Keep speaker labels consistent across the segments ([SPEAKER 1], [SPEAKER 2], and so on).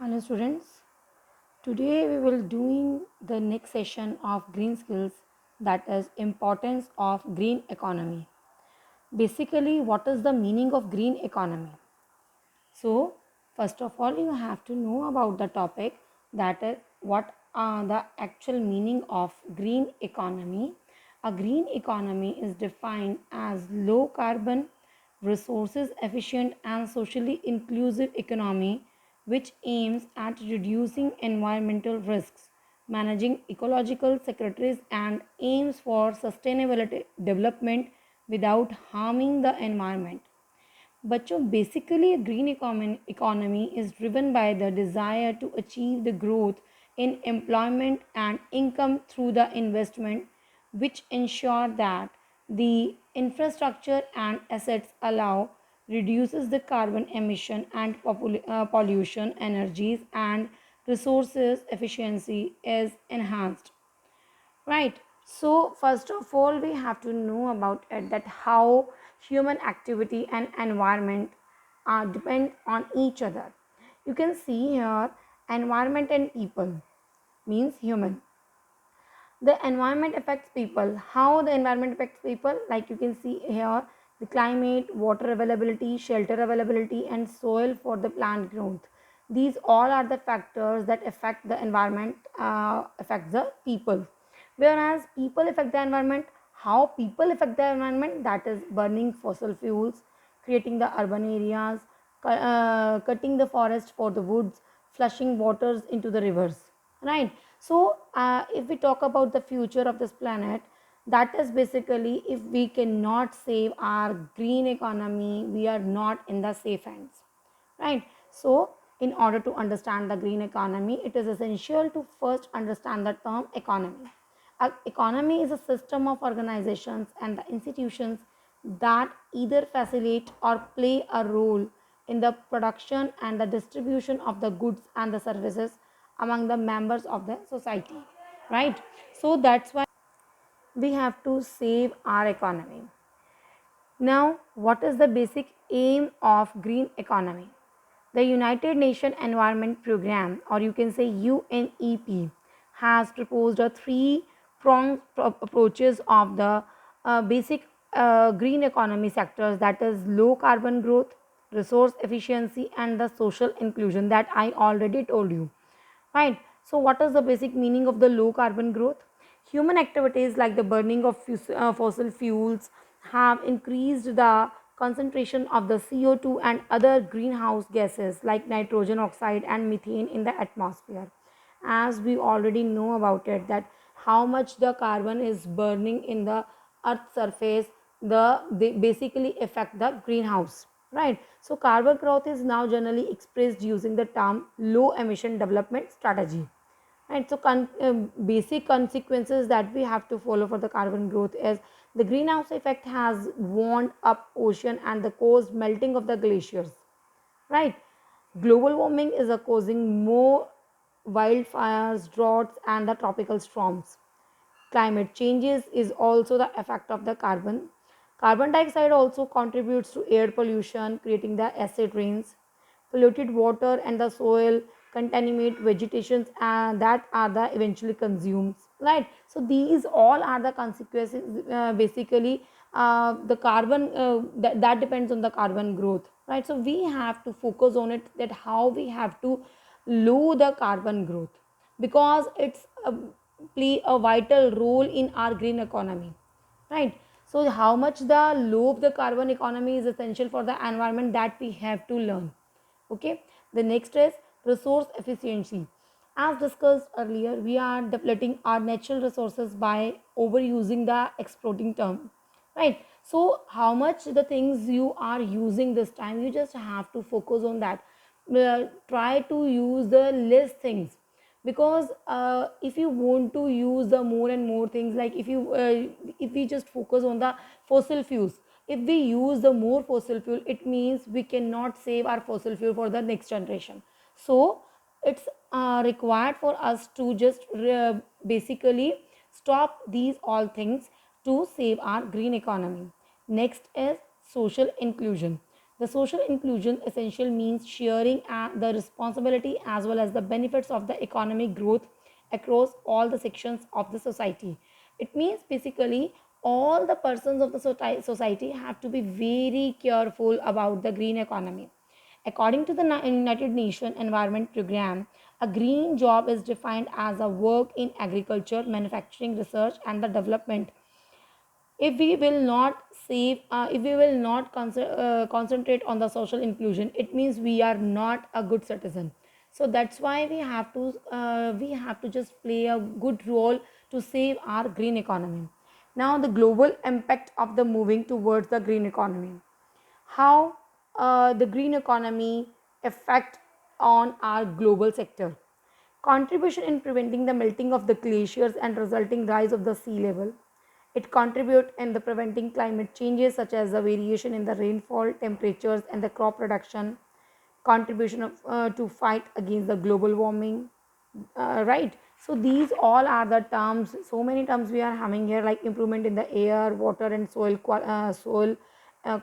[SPEAKER 1] Hello students, today we will doing the next session of green skills, that is importance of green economy. Basically, what is the meaning of green economy? So first of all you have to know about the topic, that is what are the actual meaning of green economy. A green economy is defined as low carbon, resources efficient and socially inclusive economy which aims at reducing environmental risks, managing ecological securities and aims for sustainability development without harming the environment. बच्चों basically a green economy is driven by the desire to achieve the growth in employment and income through the investment which ensure that the infrastructure and assets allow reduces the carbon emission and pollution energies and resources efficiency is enhanced. Right. So first of all, we have to know about it, that how human activity and environment depend on each other. You can see here environment and people means human. The environment affects people. How the environment affects people? Like you can see here, the climate, water availability, shelter availability, and soil for the plant growth. These all are the factors that affect the environment, affects the people. Whereas people affect the environment, how people affect the environment, that is burning fossil fuels, creating the urban areas, cutting the forest for the woods, flushing waters into the rivers, right? So if we talk about the future of this planet, that is basically if we cannot save our green economy, we are not in the safe hands, right? So in order to understand the green economy, it is essential to first understand the term economy. Economy is a system of organizations and the institutions that either facilitate or play a role in the production and the distribution of the goods and the services among the members of the society, right? So that's why we have to save our economy. Now, what is the basic aim of green economy? The United Nations Environment Programme, or you can say UNEP, has proposed a three-pronged approaches of the basic green economy sectors, that is low carbon growth, resource efficiency, and the social inclusion that I already told you, right? So what is the basic meaning of the low carbon growth? Human activities like the burning of fossil fuels have increased the concentration of the CO2 and other greenhouse gases like nitrogen oxide and methane in the atmosphere. As we already know about it, that how much the carbon is burning in the earth's surface, they basically affect the greenhouse, right? So carbon growth is now generally expressed using the term low emission development strategy, right? So basic consequences that we have to follow for the carbon growth is the greenhouse effect has warmed up ocean and the caused melting of the glaciers, right? Global warming is causing more wildfires, droughts, and the tropical storms. Climate changes is also the effect of the carbon. Carbon dioxide also contributes to air pollution, creating the acid rains. Polluted water and the soil contaminate vegetations and that are the eventually consumed, right? So these all are the consequences, basically the carbon that depends on the carbon growth, right? So we have to focus on it, that how we have to lower the carbon growth, because it's play a vital role in our green economy, right? So how much the low of the carbon economy is essential for the environment, that we have to learn. Okay, the next is resource efficiency. As discussed earlier, we are depleting our natural resources by overusing the exploiting term, right? So how much the things you are using this time, you just have to focus on that. Try to use the less things, because if you want to use the more and more things, like if we just focus on the fossil fuels, if we use the more fossil fuel, it means we cannot save our fossil fuel for the next generation. So it's required for us to just basically stop these all things to save our green economy. Next is social inclusion. The social inclusion essential means sharing the responsibility as well as the benefits of the economic growth across all the sections of the society. It means basically all the persons of the society have to be very careful about the green economy. According to the United Nations Environment Programme, a green job is defined as a work in agriculture, manufacturing, research, and the development. If we will not if we will not concentrate on the social inclusion, it means we are not a good citizen. So that's why we have to just play a good role to save our green economy. Now the global impact of the moving towards the green economy. How the green economy affect on our global sector. Contribution in preventing the melting of the glaciers and resulting rise of the sea level. It contributes in the preventing climate changes such as the variation in the rainfall, temperatures, and the crop production. Contribution to fight against the global warming. Right. So these all are the terms. So many terms we are having here, like improvement in the air, water, and soil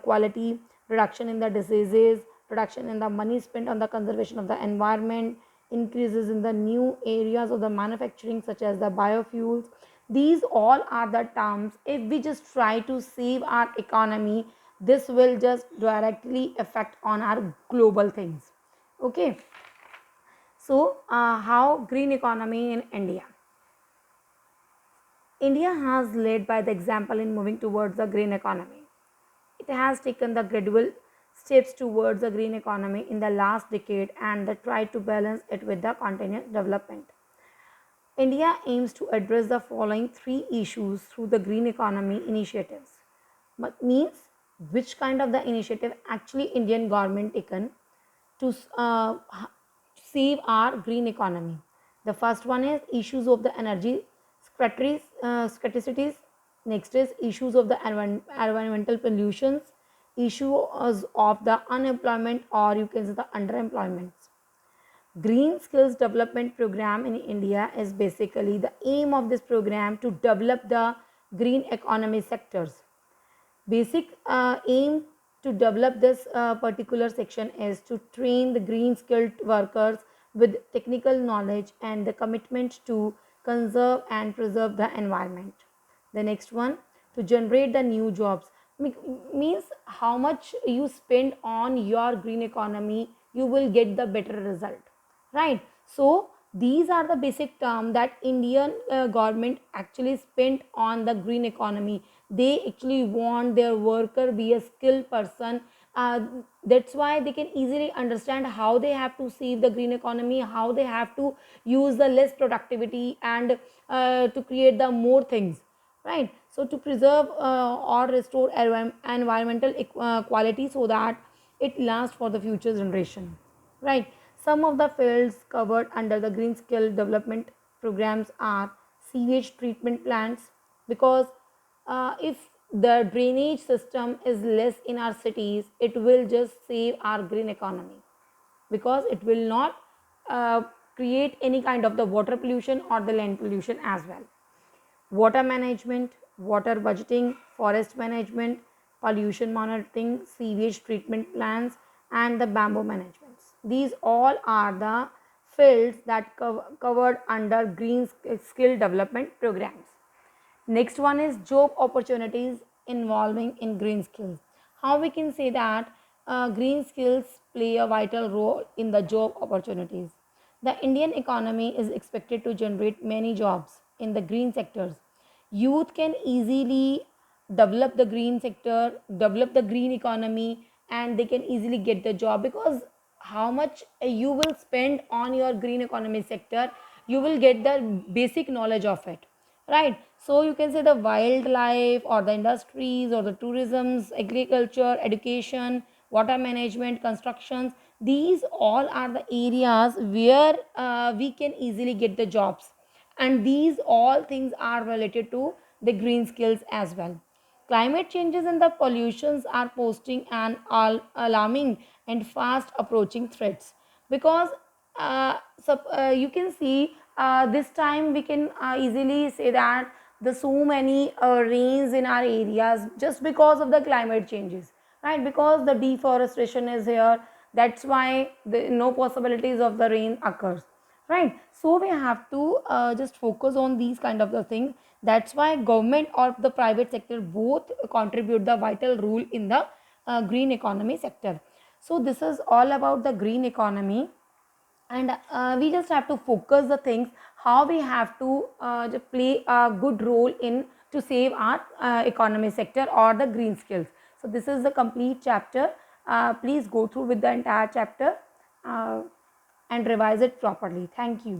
[SPEAKER 1] quality, reduction in the diseases, reduction in the money spent on the conservation of the environment, increases in the new areas of the manufacturing such as the biofuels. These all are the terms. If we just try to save our economy, this will just directly affect on our global things. Okay. So how green economy in India. India has led by the example in moving towards the green economy. It has taken the gradual steps towards the green economy in the last decade and tried to balance it with the continuous development. India aims to address the following three issues through the green economy initiatives. But means which kind of the initiative actually Indian government taken to save our green economy. The first one is issues of the energy scarcities. Next is issues of the environmental pollutions, issues of the unemployment, or you can say the underemployment. Green Skills Development Program in India is basically the aim of this program to develop the green economy sectors. Basic aim to develop this particular section is to train the green skilled workers with technical knowledge and the commitment to conserve and preserve the environment. The next one, to generate the new jobs. Means how much you spend on your green economy, you will get the better result, right? So these are the basic term that Indian government actually spent on the green economy. They actually want their worker be a skilled person. That's why they can easily understand how they have to save the green economy, how they have to use the less productivity and to create the more things, right? So to preserve or restore environmental quality so that it lasts for the future generation, right? Some of the fields covered under the green skill development programs are sewage treatment plants, because if the drainage system is less in our cities, it will just save our green economy, because it will not uh, create any kind of the water pollution or the land pollution as well. Water management, water budgeting, forest management, pollution monitoring, sewage treatment plants, and the bamboo management. These all are the fields that covered under green skill development programs. Next one is job opportunities involving in green skills. How we can say that green skills play a vital role in the job opportunities. The Indian economy is expected to generate many jobs in the green sectors. Youth can easily develop the green sector, develop the green economy, and they can easily get the job, because how much you will spend on your green economy sector, you will get the basic knowledge of it, right? So you can say the wildlife or the industries or the tourisms, agriculture, education, water management, constructions, these all are the areas where we can easily get the jobs, and these all things are related to the green skills as well. Climate changes and the pollutions are posting an alarming and fast approaching threats, because you can see this time we can easily say that the so many rains in our areas just because of the climate changes. right? Because the deforestation is here, that's why the no possibilities of the rain occurs, right? So we have to just focus on these kind of the things. That's why government or the private sector both contribute the vital role in the green economy sector. So this is all about the green economy, and we just have to focus the things how we have to just play a good role in to save our economy sector or the green skills. So this is the complete chapter. Please go through with the entire chapter and revise it properly. Thank you.